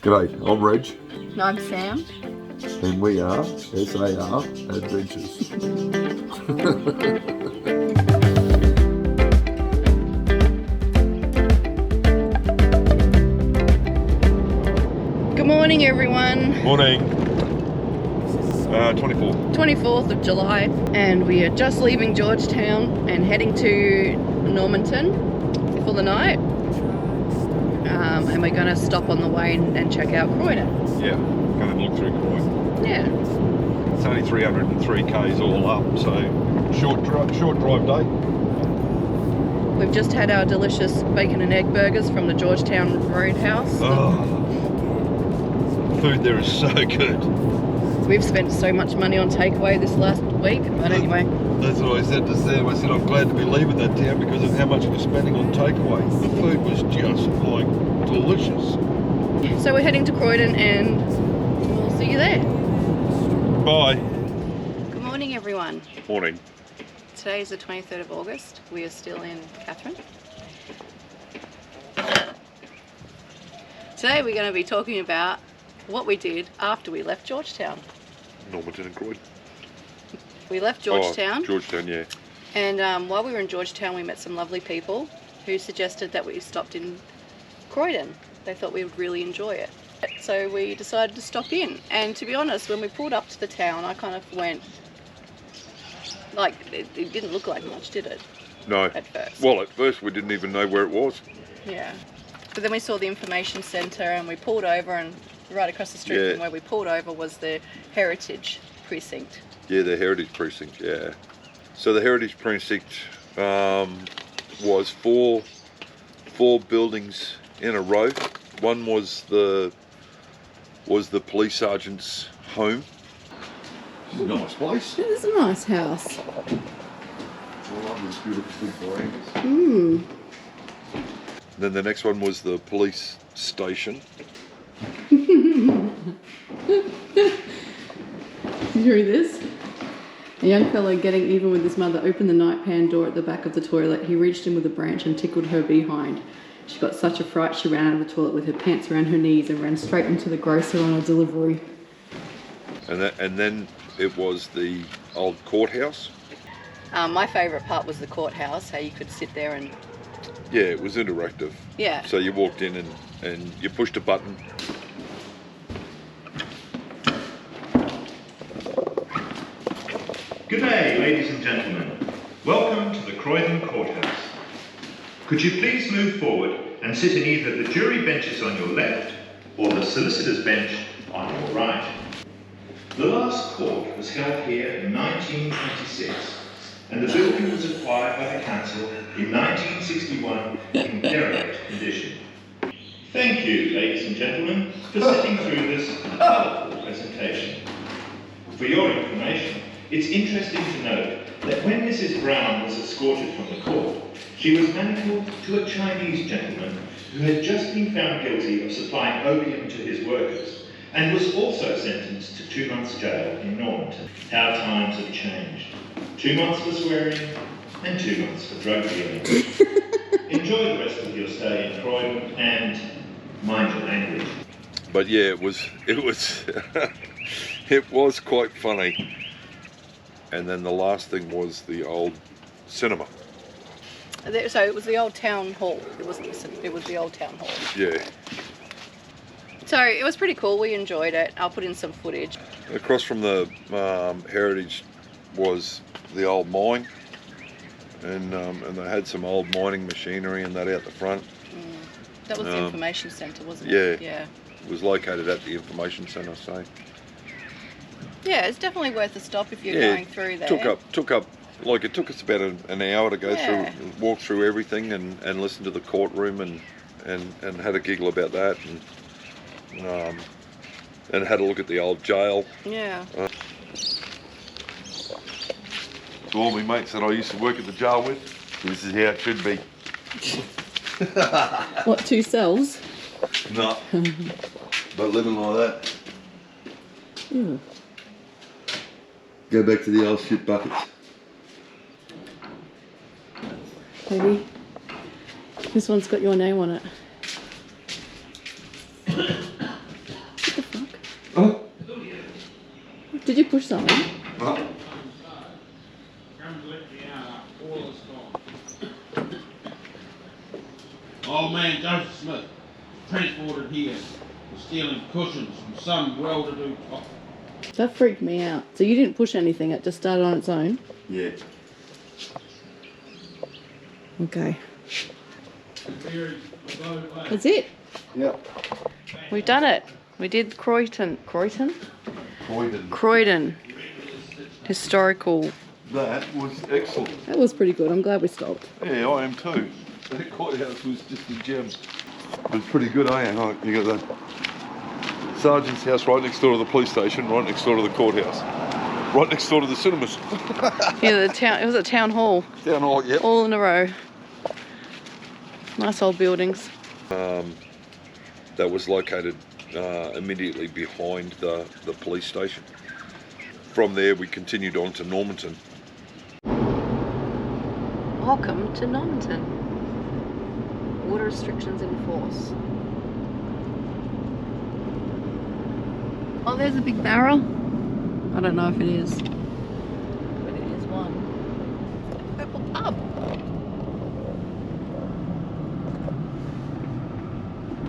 G'day, I'm Reg. And I'm Sam. And we are S.A.R. Adventures. Good morning, everyone. Morning. 24th of July, and we are just leaving Georgetown and heading to Normanton for the night. And we're going to stop on the way and check out Croyden. Yeah, going to look through Croyden. Yeah. It's only 303 k's all up, so short drive day. We've just had our delicious bacon and egg burgers from the Georgetown Roadhouse. Oh, food there is so good. We've spent so much money on takeaway this last week, but anyway. That's what I said to Sam. I said I'm glad to be leaving that town because of how much we're spending on takeaway. The food was just like delicious. So we're heading to Croyden and we'll see you there. Bye. Good morning, everyone. Morning. Today is the 23rd of August. We are still in Catherine. Today we're going to be talking about what we did after we left Georgetown. Normanton and Croyden. We left Georgetown. Oh, Georgetown, yeah. And while we were in Georgetown, we met some lovely people who suggested that we stopped in Croyden. They thought we would really enjoy it. So we decided to stop in. And to be honest, when we pulled up to the town, I kind of went, like, it didn't look like much, did it? No. At first. Well, at first we didn't even know where it was. Yeah. But then we saw the information centre and we pulled over, and right across the street from where we pulled over was the Heritage Precinct. Yeah, the Heritage Precinct, yeah. So the Heritage Precinct was four buildings in a row. One was the police sergeant's home. It's a nice place. It is a nice house. I love these beautiful big verandas. Then the next one was the police station. Hear this? A young fellow getting even with his mother opened the nightpan door at the back of the toilet. He reached in with a branch and tickled her behind. She got such a fright she ran out of the toilet with her pants around her knees and ran straight into the grocer on a delivery. And then it was the old courthouse. My favourite part was the courthouse, how you could sit there and... Yeah, it was interactive. Yeah. So you walked in and you pushed a button. Good day, ladies and gentlemen. Welcome to the Croyden Courthouse. Could you please move forward and sit in either the jury benches on your left or the solicitor's bench on your right. The last court was held here in 1926, and the building was acquired by the council in 1961 in derelict condition. Thank you, ladies and gentlemen, for sitting through this colourful presentation. For your information, it's interesting to note that when Mrs. Brown was escorted from the court, she was manacled to a Chinese gentleman who had just been found guilty of supplying opium to his workers and was also sentenced to 2 months' jail in Normanton. How times have changed. 2 months for swearing and 2 months for drug dealing. Enjoy the rest of your stay in Croyden and mind your language. But yeah, it was it was quite funny. And then the last thing was the old cinema. So it was the old town hall. It was the old town hall. Yeah. So it was pretty cool. We enjoyed it. I'll put in some footage. Across from the Heritage was the old mine, and they had some old mining machinery and that out the front. That was the information centre, wasn't it? Yeah. It was located at the information centre, so. Yeah, it's definitely worth a stop if you're going through there. Took up, like it took us about an hour to go through, walk through everything and listen to the courtroom and had a giggle about that and had a look at the old jail. Yeah. To all my mates that I used to work at the jail with, this is how it should be. What, 2 cells? No. But living like that. Yeah. Go back to the old shit buckets. Maybe. This one's got your name on it. Did you push something? Huh? Old man Joseph Smith, transported here for stealing cushions from some well-to-do couple. That freaked me out. So you didn't push anything, it just started on its own? Yeah. Okay. That's it. Yep. We've done it. We did Croyden. Croyden? Croyden. Croyden. Historical. That was excellent. That was pretty good. I'm glad we stopped. Yeah, I am too. That courthouse was just a gem. It was pretty good, eh? You got the sergeant's house right next door to the police station, right next door to the courthouse, right next door to the cinemas. Yeah, the town. It was a town hall. Town hall, yep. All in a row. Nice old buildings. That was located immediately behind the police station. From there, we continued on to Normanton. Welcome to Normanton. Water restrictions in force. Oh, there's a big barrel. I don't know if it is, but it is one. Purple pub.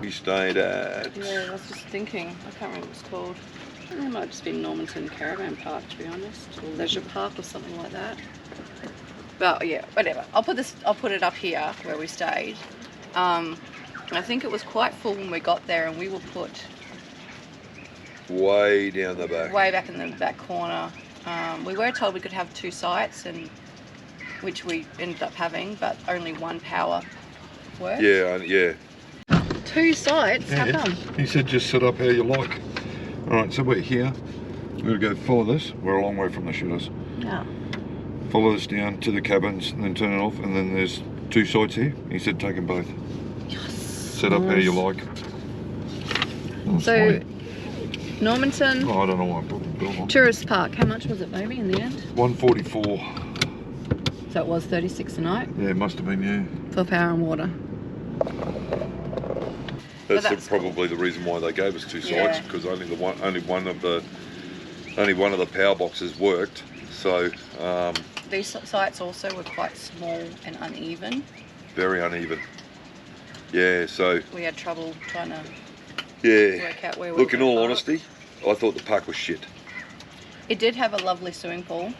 We stayed at... Yeah, I was just thinking. I can't remember what it's called. I think it might have just been Normanton Caravan Park, to be honest, or Leisure Park or something like that. But yeah, whatever. I'll put it up here where we stayed. I think it was quite full when we got there, and we were put way down the back. Way back in the back corner. We were told we could have 2 sites, and which we ended up having, but only one power worked. Yeah, yeah. 2 sites? How come? He said just set up how you like. Alright, so we're here. We're going to go follow this. We're a long way from the shooters. Yeah. Follow this down to the cabins and then turn it off, and then there's 2 sites here. He said take them both. Yes. Set up how you like. Oh, So, fine. Normanton Oh, I don't know why I put the bill on. Tourist Park, how much was it maybe in the end? 144. So it was 36 a night? Yeah, it must have been, yeah. For power and water. That's probably the reason why they gave us 2 sites, because only one of the power boxes worked. So these sites also were quite small and uneven. Very uneven. Yeah, so we had trouble trying to work out where we look, were in all park. honesty, I thought the park was shit. It did have a lovely swimming pool.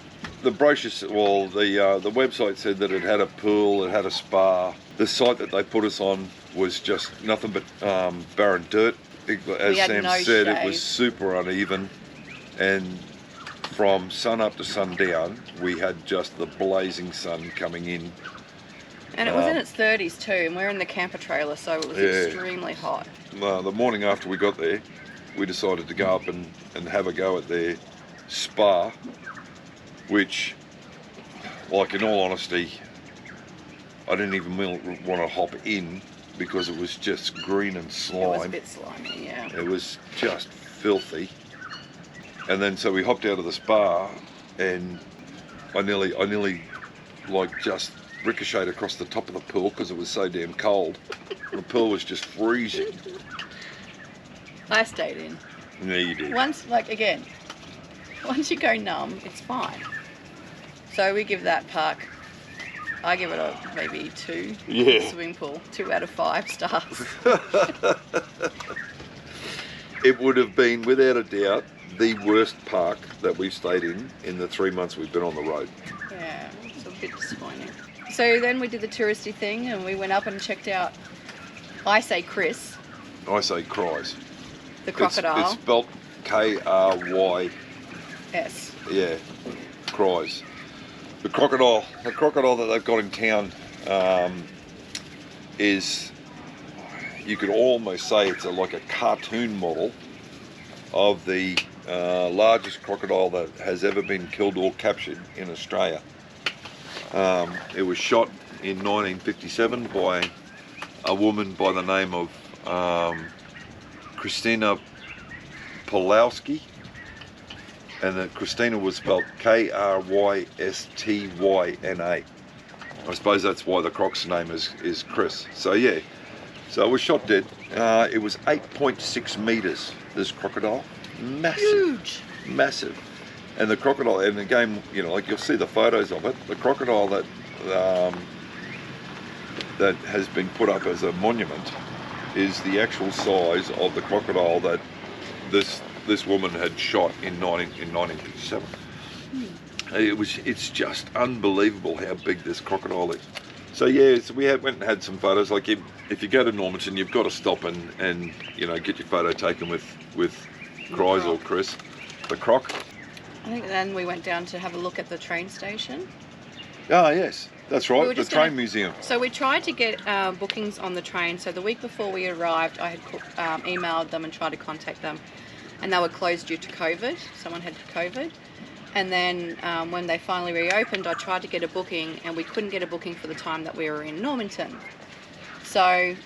The brochure, well, the website said that it had a pool, it had a spa. The site that they put us on was just nothing but barren dirt. As Sam said, it was super uneven, and from sun up to sundown, we had just the blazing sun coming in. And it was in its 30s too, and we're in the camper trailer, so it was extremely hot. The morning after we got there, we decided to go up and have a go at their spa, which, like, in all honesty, I didn't even want to hop in because it was just green and slime. It was a bit slimy, yeah. It was just filthy. And then so we hopped out of the spa, and I nearly like just ricocheted across the top of the pool because it was so damn cold. The pool was just freezing. I stayed in. Yeah, you did. Once you go numb, it's fine. So we give that park, I give it a maybe 2. Yeah. Swimming pool, 2 out of 5 stars. It would have been, without a doubt, the worst park that we've stayed in the 3 months we've been on the road. Yeah, it's a bit disappointing. So then we did the touristy thing, and we went up and checked out, I say Chris. I say Cries. The crocodile. It's spelt Krys. Yeah, Cries. The crocodile that they've got in town is, you could almost say it's like a cartoon model of the largest crocodile that has ever been killed or captured in Australia. It was shot in 1957 by a woman by the name of Christina Pulowski, and that Christina was spelled Krystyna. I suppose that's why the croc's name is Chris. So yeah, so it was shot dead. It was 8.6 meters, this crocodile. Massive. Huge. Massive. And the crocodile, and again, you know, like you'll see the photos of it, the crocodile that that has been put up as a monument is the actual size of the crocodile that this woman had shot in 1957. It's just unbelievable how big this crocodile is. So yeah, so we went and had some photos. Like if you go to Normanton, you've got to stop and you know, get your photo taken with Cries or Chris, the croc. I think then we went down to have a look at the train station. Ah yes, that's right, We were the just train gonna- museum. So we tried to get bookings on the train. So the week before we arrived, I had emailed them and tried to contact them, and they were closed due to COVID. Someone had COVID. And then when they finally reopened, I tried to get a booking, and we couldn't get a booking for the time that we were in Normanton. So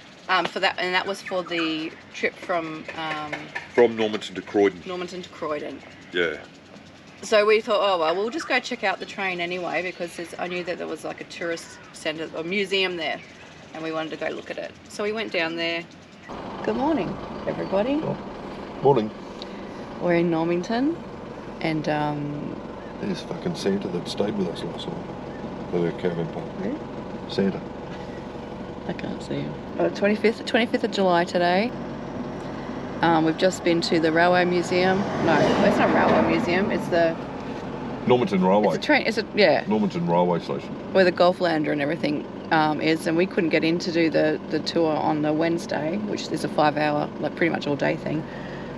for that, and that was for the trip from Normanton to Croyden. Normanton to Croyden. Yeah. So we thought, oh well, we'll just go check out the train anyway, because I knew that there was like a tourist centre or museum there, and we wanted to go look at it. So we went down there. Good morning, everybody. Morning. We're in Normanton, and There's fucking Santa that stayed with us last night at the caravan park. Really? Santa. I can't see him. 25th of July today. We've just been to the railway museum. No, it's not a railway museum. It's the Normanton Railway. it's a train. Yeah, Normanton Railway Station. where the Gulflander and everything is, and we couldn't get in to do the tour on the Wednesday, which is a 5-hour, like pretty much all day thing.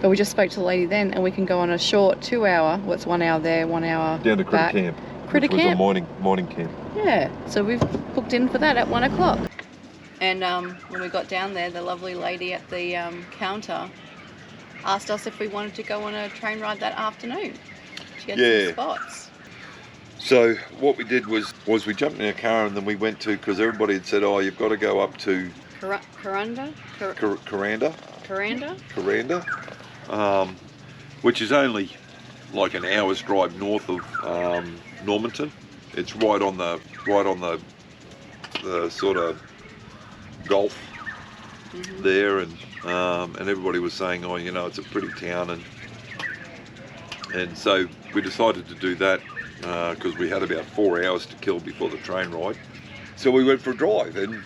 But we just spoke to the lady then, and we can go on a short 2-hour. What's 1 hour there, 1 hour Down to Critter back. Camp. Critter which Camp. was a mining camp. Yeah, so we've booked in for that at 1 o'clock. And when we got down there, the lovely lady at the counter asked us if we wanted to go on a train ride that afternoon. She had some spots. So what we did was we jumped in a car, and then we went to, because everybody had said, oh, you've got to go up to Coranda? Coranda, which is only like an hour's drive north of Normanton. It's right on the sort of Gulf there, and everybody was saying, oh, you know, it's a pretty town, and so we decided to do that because we had about 4 hours to kill before the train ride. So we went for a drive, and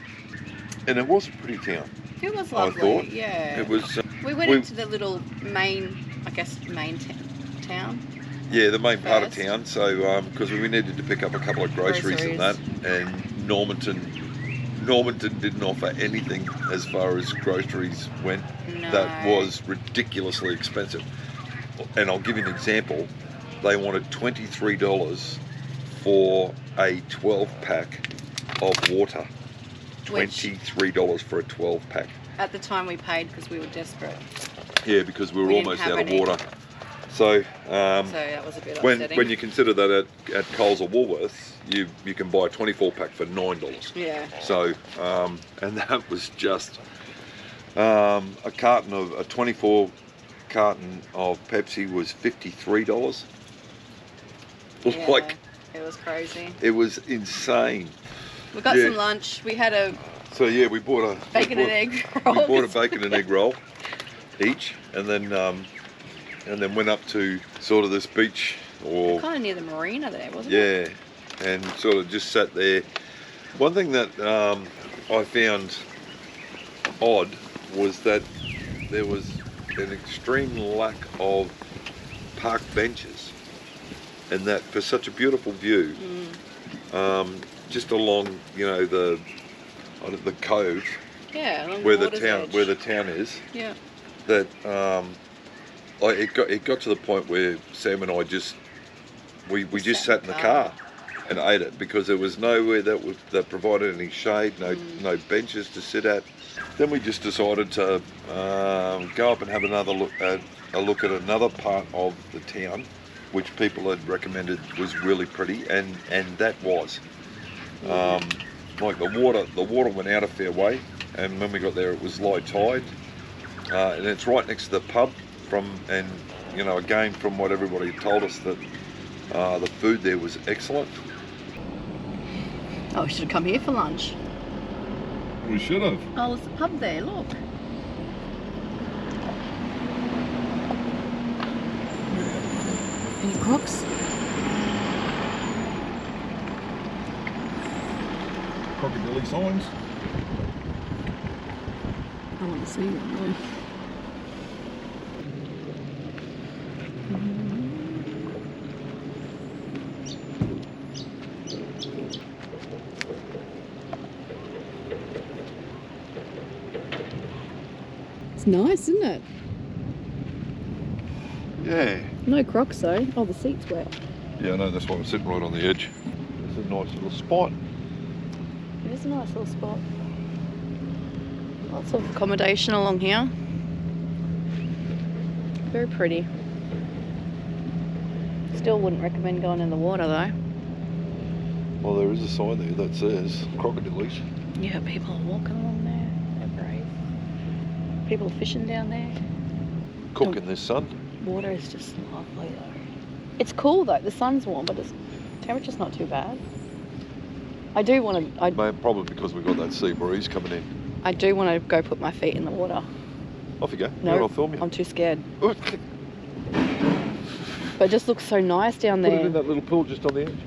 it was a pretty town. It was lovely, I thought. yeah. It was. We went into the little main town. Yeah, the main part of first. town. So because we needed to pick up a couple of groceries and that, and Normanton didn't offer anything as far as groceries went. No. That was ridiculously expensive. And I'll give you an example. They wanted $23 for a 12-pack of water. $23 for a 12-pack. At the time we paid because we were desperate. Yeah, because we were We didn't almost have out of any. water. So So that was a bit when upsetting. you consider that at Coles or Woolworths, you can buy a 24-pack for $9. Yeah. So and that was just a 24 carton of Pepsi was $53. Yeah, Like, it was crazy. it was insane. We got Yeah. some lunch. We had a So yeah, we bought a bacon and egg roll. We bought a bacon and egg roll each, and then went up to sort of this beach, or Kind of near the marina there, wasn't it? yeah, and sort of just sat there. One thing that I found odd was that there was an extreme lack of park benches, and that for such a beautiful view, just along, you know, the cove Yeah, along where the the water's town edge. is, Yeah. that it got to the point where Sam and I just just sat in the car and ate it, because there was nowhere that provided any shade, no benches to sit at. Then we just decided to go up and have another look at another part of the town, which people had recommended was really pretty, and that was like the water went out a fair way, and when we got there it was low tide, and it's right next to the pub. And you know, again, from what everybody told us, that the food there was excellent. Oh, we should have come here for lunch. We should have. Oh, there's a pub there, look. Any crooks? crocodile signs. I want to see them. It's nice, isn't it? Yeah. No crocs though. Oh, the seat's wet. Yeah, I know, that's why I'm sitting right on the edge. It's a nice little spot. It is a nice little spot. Lots of accommodation along here. Very pretty. Still wouldn't recommend going in the water though. Well, there is a sign there that says crocodiles. Yeah, people are walking along there. They're brave. People are fishing down there. Cook in this sun. Water is just lovely though. It's cool though. The sun's warm, but the temperature's not too bad. I do want to. Probably because we've got that sea breeze coming in. I do want to go put my feet in the water. Off you go. No, I'll film you. I'm too scared. But it just looks so nice down there. Put it in that little pool just on the edge.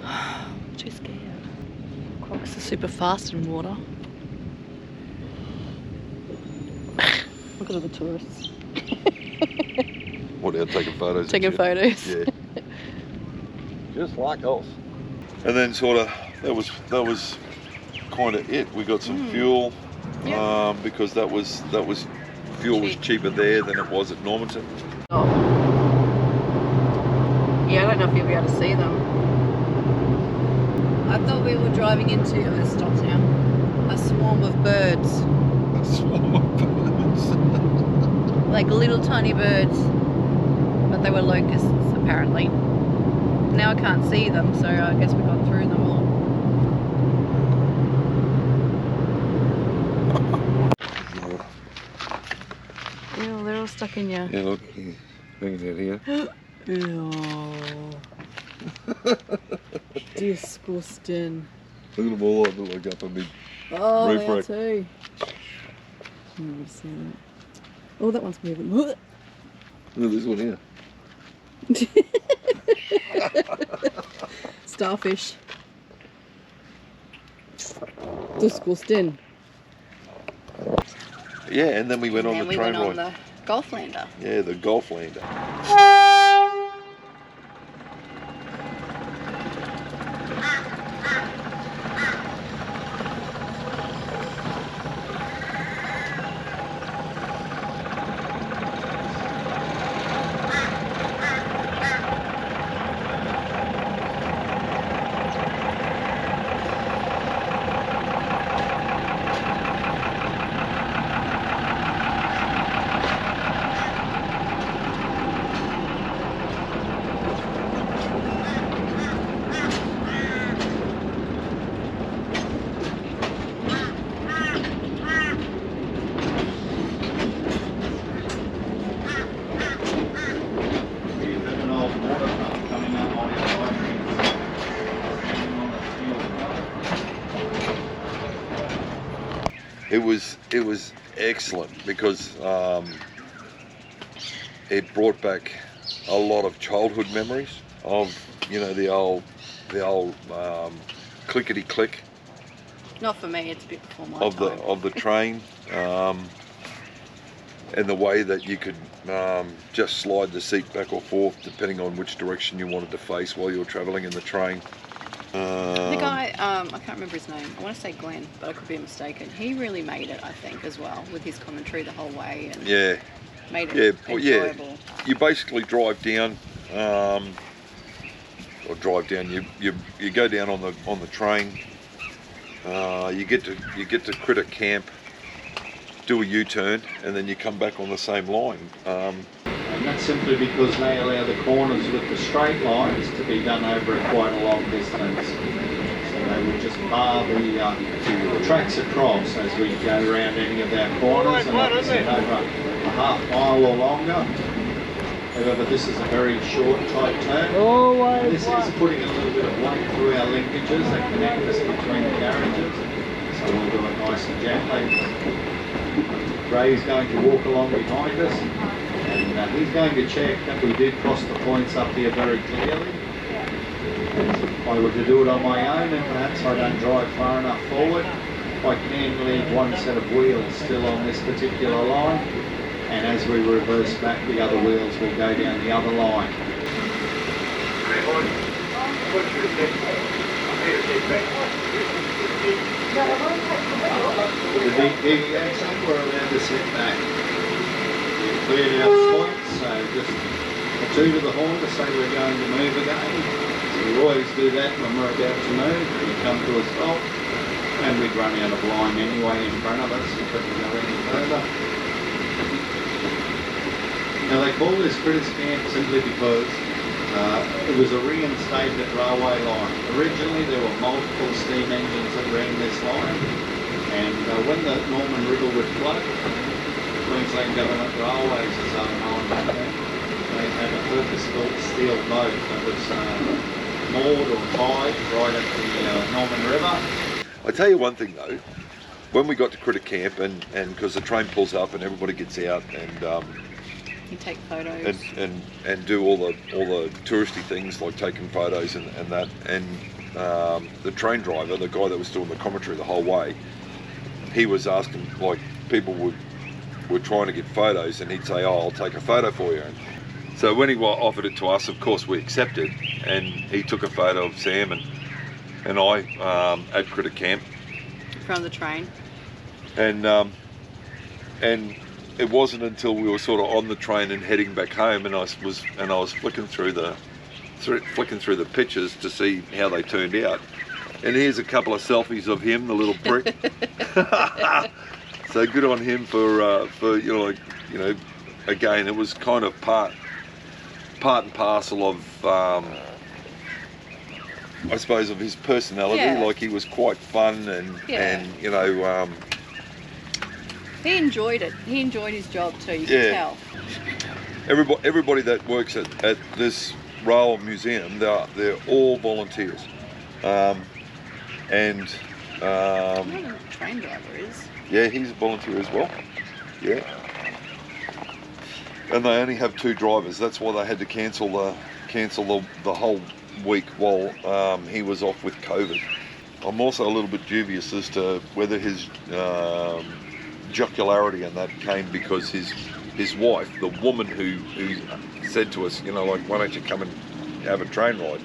I'm too scared. Crocs are super fast in water. Look at all the tourists. What, out taking photos? and Taking shit? photos. Yeah. Just like us. And then sort of that was kind of it. We got some fuel because that was fuel was cheaper there than it was at Normanton. Oh. Yeah, I don't know if you'll be able to see them. I thought we were driving into, oh, it stops now, a swarm of birds. A swarm of birds. Like little tiny birds. But they were locusts, apparently. Now I can't see them, so I guess we got through them all. Ew, they're all stuck in you. Yeah, look, hanging out here. Ew. Disgusting. Look at them all, I look like up on me. Oh, Roof they are rack. too. Never seen that. Oh, that one's moving. Look Look at this one here. Starfish. Disgusting. Yeah, and then we went on the train on ride. the Gulflander. Yeah, the Gulflander. It was excellent because it brought back a lot of childhood memories of, you know, the old clickety click Not for me, it's a bit before my of time. the train, and the way that you could just slide the seat back or forth depending on which direction you wanted to face while you were travelling in the train. The guy, I can't remember his name. I want to say Glenn, but I could be mistaken. He really made it, I think, as well, with his commentary the whole way, and Yeah. made Yeah, it well, yeah. enjoyable. You basically drive down, or drive down. You go down on the train. You get to Critic Camp, do a U-turn, and then you come back on the same line. And that's simply because they allow the corners with the straight lines to be done over quite a long distance. So they will just bar the tracks across as we go around any of our corners, and like I said, over a half mile or longer. However, this is a very short, tight turn. And this is putting a little bit of weight through our linkages that connect us between the carriages. So we'll do it nice and gently. Ray's going to walk along behind us, and he's going to check that we did cross the points up here very clearly. I were to do it on my own and perhaps I don't drive far enough forward, I can leave one set of wheels still on this particular line, and as we reverse back, the other wheels will go down the other line. With the deviation, we're allowed to sit back. We've cleared our points, so just a toot of the horn to say we're going to move again. So we always do that when we're about to move. We come to a stop, and we'd run out of line anyway in front of us and couldn't go any further. Now they call this Critters Camp simply because it was a reinstated railway line. Originally there were multiple steam engines that ran this line, and when the Norman River would flood, Queensland Government Railways is known back then. They had a purpose-built steel boat that was moored or tied right at the Norman River. I tell you one thing though, when we got to Critter Camp and because the train pulls up and everybody gets out and You take photos. and do all the touristy things like taking photos and that, and the train driver, the guy that was doing the commentary the whole way, he was asking, like, people were trying to get photos and he'd say, oh, I'll take a photo for you. So when he offered it to us, of course we accepted, and he took a photo of Sam and I at Critter Camp. From the train. And it wasn't until we were sort of on the train and heading back home, and I was flicking through the pictures to see how they turned out. And here's a couple of selfies of him, the little prick. So good on him for you know, again, it was kind of part and parcel of I suppose of his personality. Yeah. Like, he was quite fun and you know. He enjoyed it. He enjoyed his job too, you can tell. Everybody that works at this rail museum, they're all volunteers. I don't know what the train driver is. Yeah, he's a volunteer as well. Yeah. And they only have 2 drivers. That's why they had to cancel the whole week while he was off with COVID. I'm also a little bit dubious as to whether his jocularity and that came because his wife, the woman who said to us, you know, like, why don't you come and have a train ride,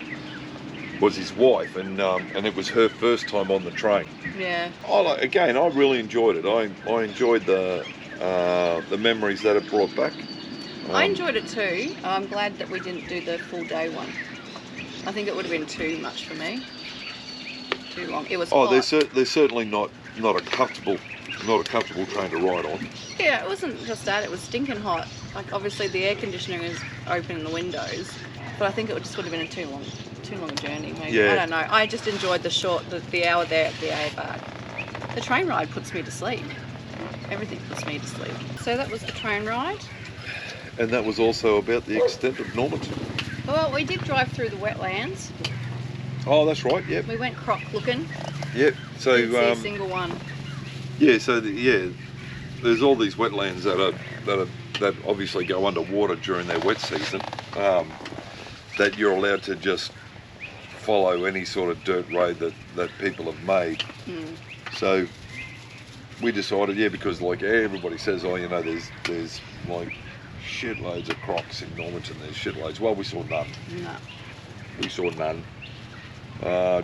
was his wife, and it was her first time on the train. Yeah. Again, I really enjoyed it. I enjoyed the memories that it brought back. I enjoyed it too. I'm glad that we didn't do the full day one. I think it would have been too much for me. Too long. It was hot. They're certainly not a comfortable train to ride on. Yeah, it wasn't just that. It was stinking hot. Like, obviously the air conditioning is open in the windows, but I think it would have been a too long a journey. Maybe. Yeah. I don't know. I just enjoyed the hour there at the A-Bar. The train ride puts me to sleep. Everything puts me to sleep. So that was the train ride. And that was also about the extent of Normanton. Well, we did drive through the wetlands. Oh, that's right. Yep. We went croc looking. Yep. So Didn't see a single one. yeah. So there's all these wetlands that obviously go underwater during their wet season. That you're allowed to just follow any sort of dirt road that people have made. Mm. So we decided, because like everybody says, oh, you know, there's like shitloads of crocs in Normanton. There's shitloads. Well, we saw none. No. We saw none.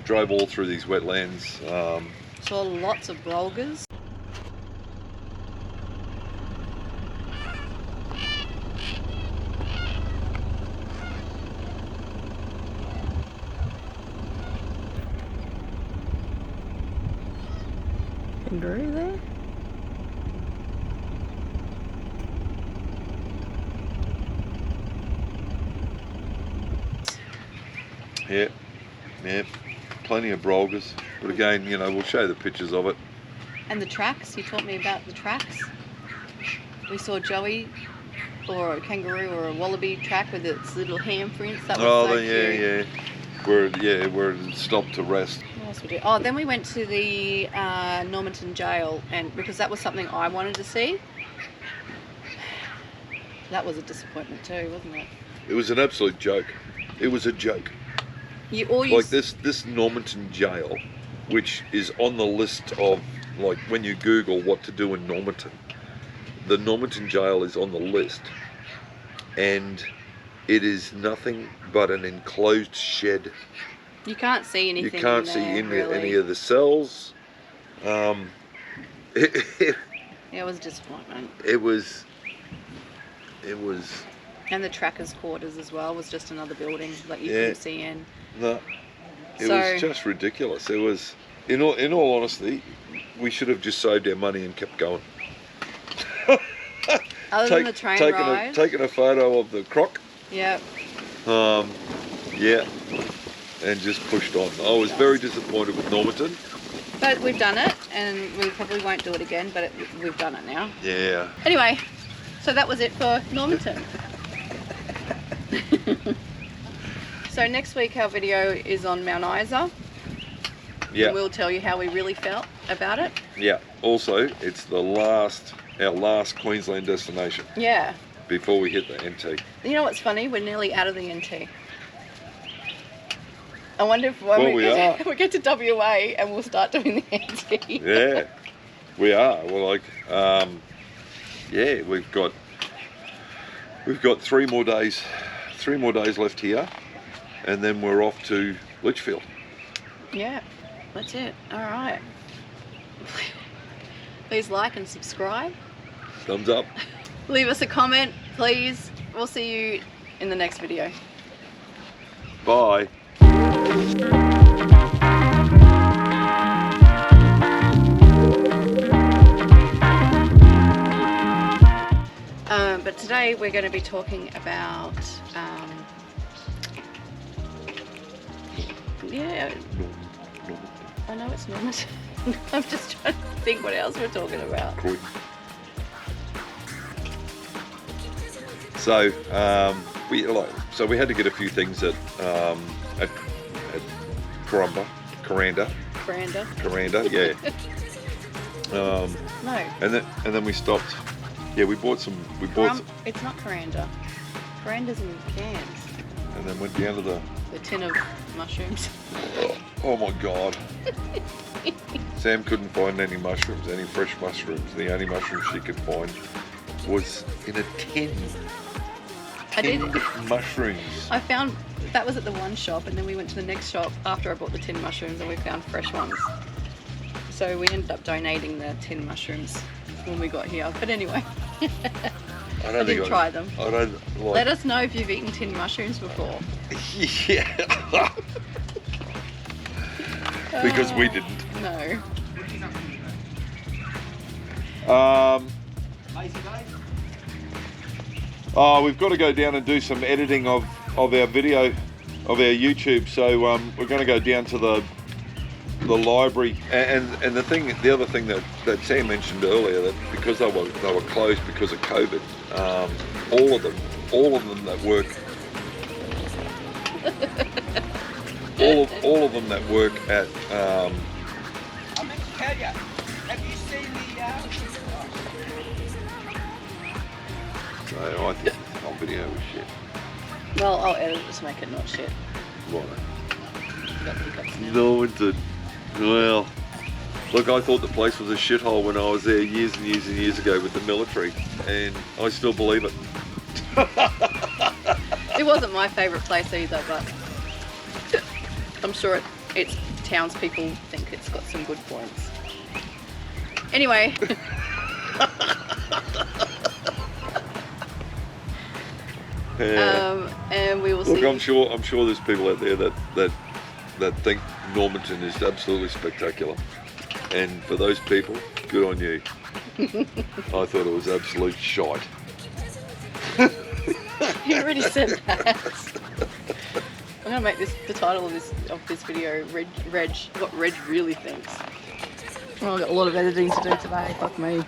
Drove all through these wetlands. Saw lots of bulgars. Kangaroo there. Yep, plenty of brolgers. But again, you know, we'll show the pictures of it. And the tracks, you taught me about the tracks. We saw Joey, or a kangaroo or a wallaby track with its little handprints. That was so cute. Where it stopped to rest. What else we did? Oh, then we went to the Normanton jail, and because that was something I wanted to see. That was a disappointment too, wasn't it? It was an absolute joke. It was a joke. Like this Normanton jail, which is on the list of, like, when you Google what to do in Normanton, the Normanton jail is on the list, and it is nothing but an enclosed shed. You can't see anything. You can't see any of the cells. Yeah, it was a disappointment. It was. And the trackers' quarters as well was just another building that you couldn't see in. No, it was just ridiculous. It was, in all honesty, we should have just saved our money and kept going. Other than the train ride. Taking a photo of the croc. Yep. Yeah, and just pushed on. I was very disappointed with Normanton. But we've done it, and we probably won't do it again, but we've done it now. Yeah. Anyway, so that was it for Normanton. So next week our video is on Mount Isa. Yeah. And we'll tell you how we really felt about it. Yeah. Also, it's our last Queensland destination. Yeah. Before we hit the NT. You know what's funny? We're nearly out of the NT. I wonder if when we get to WA and we'll start doing the NT. Yeah, we are. Well, like, yeah, we've got 3 more days left here, and then we're off to Litchfield. Yeah, that's it. All right. Please like and subscribe. Thumbs up. Leave us a comment, please. We'll see you in the next video. Bye. But today we're going to be talking about yeah, I know it's not. I'm just trying to think what else we're talking about. Croyden. So we had to get a few things at Coranda, yeah. No. And then we stopped. Yeah, we bought some. It's not Coranda. Coranda's in cans. And then went down to the tin of mushrooms. Oh my God. Sam couldn't find any mushrooms, any fresh mushrooms. The only mushrooms she could find was in a tin. Mushrooms. I found that was at the one shop, and then we went to the next shop after I bought the tin mushrooms, and we found fresh ones. So we ended up donating the tin mushrooms when we got here. But anyway, I didn't try them. I don't like... Let us know if you've eaten tin mushrooms before. Yeah. Because we didn't. No. We've got to go down and do some editing of our video, of our YouTube. So we're going to go down to the library, and the other thing that Sam mentioned earlier, that because they were closed because of COVID, all of them that work, all of them that work at. I meant to tell you, have you seen the? So I think the whole video was shit. Well, I'll edit it to make it not shit. Why? No. Normanton. Well, look, I thought the place was a shithole when I was there years and years and years ago with the military, and I still believe it. It wasn't my favourite place either, but I'm sure it's townspeople think it's got some good points. Anyway. Yeah. And we will see. Look, I'm sure there's people out there that think Normanton is absolutely spectacular, and for those people, good on you. I thought it was absolute shite. You already said that. I'm gonna make this the title of this video. Reg, what Reg really thinks. Well, I've got a lot of editing to do today. Fuck me.